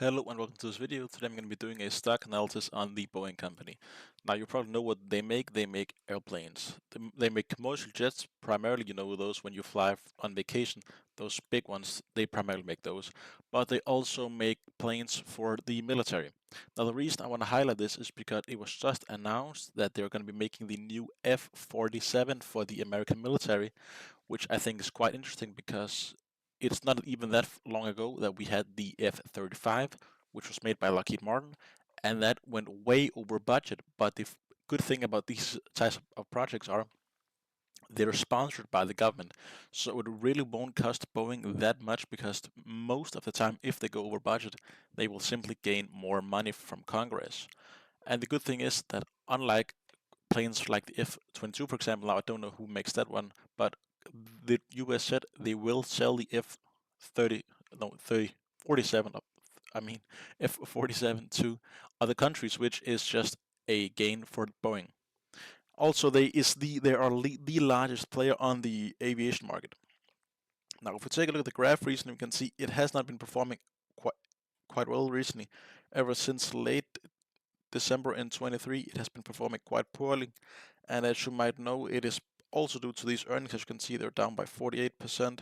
Hello and welcome to this video. Today I'm going to be doing a stock analysis on the Boeing company. Now you probably know what they make. They make airplanes. They make commercial jets, primarily you know those when you fly on vacation, those big ones, they primarily make those. But they also make planes for the military. Now the reason I want to highlight this is because it was just announced that they're going to be making the new F-47 for the American military, which I think is quite interesting because it's not even that long ago that we had the F-35, which was made by Lockheed Martin, and that went way over budget. But the good thing about these types of projects are they're sponsored by the government, so it really won't cost Boeing that much because most of the time, if they go over budget, they will simply gain more money from Congress. And the good thing is that unlike planes like the F-22, for example. Now I don't know who makes that one, but the US said they will sell the F-30, no, 30, 47. I mean F-47 to other countries, which is just a gain for Boeing. Also, they are the largest player on the aviation market. Now, if we take a look at the graph recently, we can see it has not been performing quite quite well recently. Ever since late December in 23, it has been performing quite poorly. And as you might know, it is also due to these earnings. As you can see, they're down by 48%,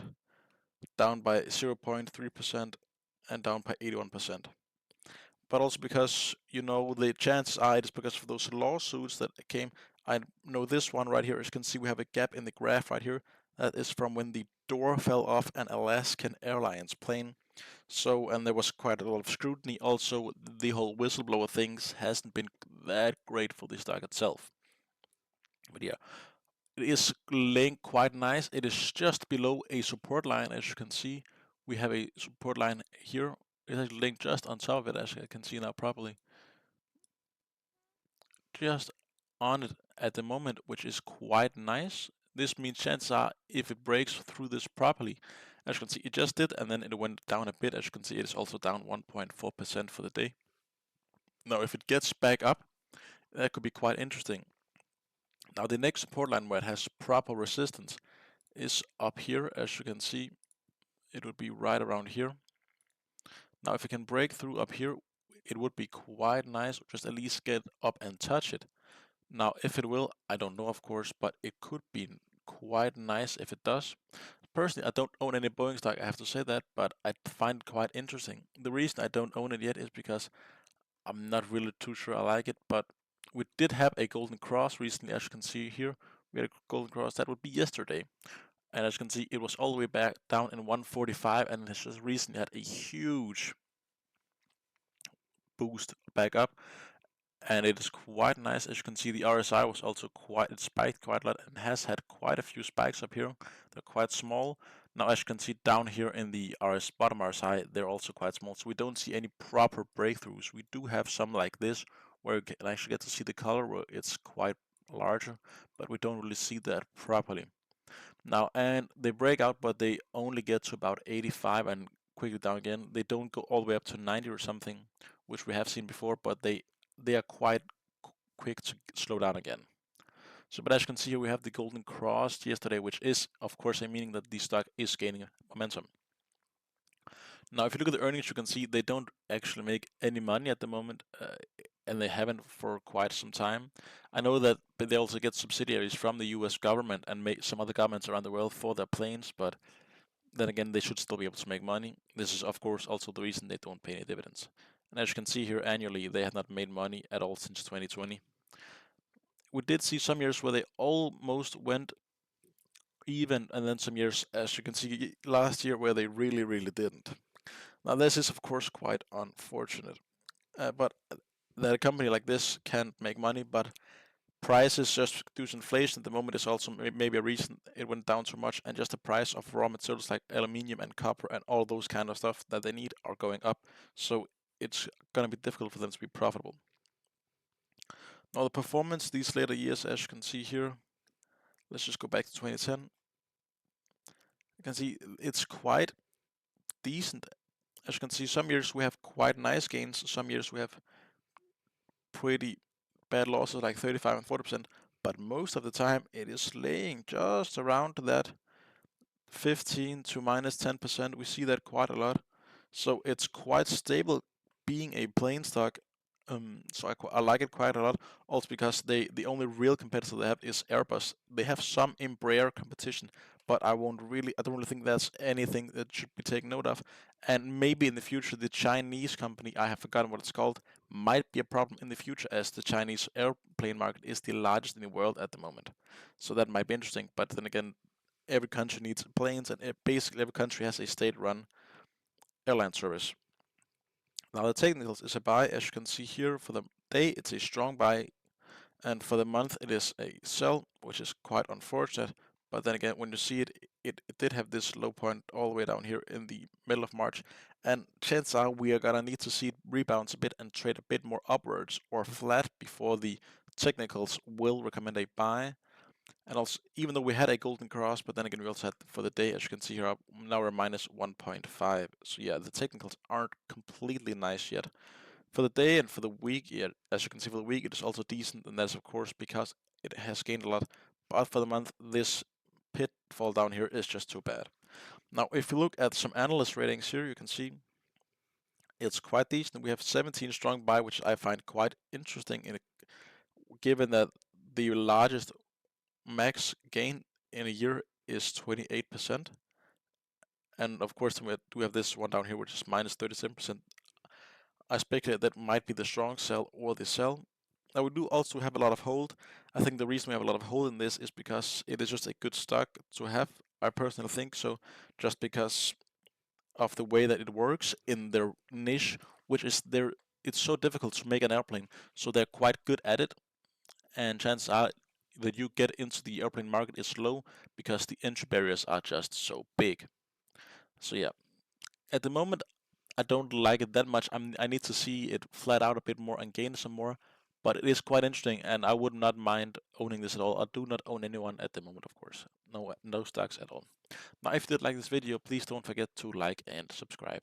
down by 0.3%, and down by 81%. But also because, the chances are it is because of those lawsuits that came. I know this one right here, as you can see, we have a gap in the graph right here. That is from when the door fell off an Alaskan Airlines plane. So, and there was quite a lot of scrutiny. Also, the whole whistleblower things hasn't been that great for the stock itself. But yeah, it is laying quite nice. It is just below a support line, as you can see. We have a support line here. It's actually laying just on top of it, as I can see now properly. Just on it at the moment, which is quite nice. This means chances are if it breaks through this properly, as you can see, it just did, and then it went down a bit. As you can see, it is also down 1.4% for the day. Now, if it gets back up, that could be quite interesting. Now, the next support line where it has proper resistance is up here. As you can see, it would be right around here. Now, if it can break through up here, it would be quite nice, just at least get up and touch it. Now, if it will, I don't know, of course, but it could be quite nice if it does. Personally, I don't own any Boeing stock, I have to say that, but I find it quite interesting. The reason I don't own it yet is because I'm not really too sure I like it, but we did have a golden cross recently, as you can see here. We had a golden cross, that would be yesterday. And as you can see, it was all the way back down in 145, and it has just recently had a huge boost back up. And it is quite nice. As you can see, the RSI was also it spiked quite a lot and has had quite a few spikes up here. They're quite small. Now, as you can see down here in the bottom RSI, they're also quite small. So we don't see any proper breakthroughs. We do have some like this, where you can actually get to see the color, where it's quite larger, but we don't really see that properly. Now, and they break out, but they only get to about 85 and quickly down again. They don't go all the way up to 90 or something, which we have seen before, but they are quite quick to slow down again. So, but as you can see here, we have the golden cross yesterday, which is, of course, a meaning that the stock is gaining momentum. Now, if you look at the earnings, you can see they don't actually make any money at the moment, and they haven't for quite some time. I know that they also get subsidiaries from the US government and some other governments around the world for their planes, but then again, they should still be able to make money. This is, of course, also the reason they don't pay any dividends. And as you can see here, annually, they have not made money at all since 2020. We did see some years where they almost went even, and then some years, as you can see last year, where they really, really didn't. Now, this is, of course, quite unfortunate. But that a company like this can't make money, but prices just due to inflation at the moment is also maybe a reason it went down so much, and just the price of raw materials like aluminium and copper and all those kind of stuff that they need are going up. So it's going to be difficult for them to be profitable. Now the performance these later years, as you can see here, let's just go back to 2010. You can see it's quite decent. As you can see, some years we have quite nice gains, some years we have pretty bad losses like 35 and 40%, but most of the time it is laying just around that 15 to minus 10%. We see that quite a lot. So it's quite stable being a plane stock, so I like it quite a lot. Also because the only real competitor they have is Airbus. They have some Embraer competition, but I don't really think that's anything that should be taken note of. And maybe in the future, the Chinese company, I have forgotten what it's called, might be a problem in the future, as the Chinese airplane market is the largest in the world at the moment. So that might be interesting. But then again, every country needs planes, and basically every country has a state-run airline service. Now the technicals is a buy, as you can see here. For the day, it's a strong buy, and for the month, it is a sell, which is quite unfortunate. But then again, when you see it, it did have this low point all the way down here in the middle of March, and chances are we are gonna need to see it rebounce a bit and trade a bit more upwards or flat before the technicals will recommend a buy. And also, even though we had a golden cross, but then again, we also had for the day, as you can see here, now we're minus 1.5. So yeah, the technicals aren't completely nice yet. For the day and for the week, yeah, as you can see for the week, it is also decent, and that's of course because it has gained a lot. But for the month, this pitfall down here is just too bad. Now, if you look at some analyst ratings here, you can see it's quite decent. We have 17 strong buy, which I find quite interesting, given that the largest max gain in a year is 28%. And of course, we have this one down here, which is minus 37%. I speculate that might be the strong sell or the sell. Now, we do also have a lot of hold. I think the reason we have a lot of hold in this is because it is just a good stock to have. I personally think so, just because of the way that it works in their niche, which is it's so difficult to make an airplane, so they're quite good at it, and chances are that you get into the airplane market is low because the entry barriers are just so big. So yeah, at the moment I don't like it that much. I need to see it flat out a bit more and gain some more, but it is quite interesting, and I would not mind owning this at all. I do not own anyone at the moment, of course. No stocks at all. Now, if you did like this video, please don't forget to like and subscribe.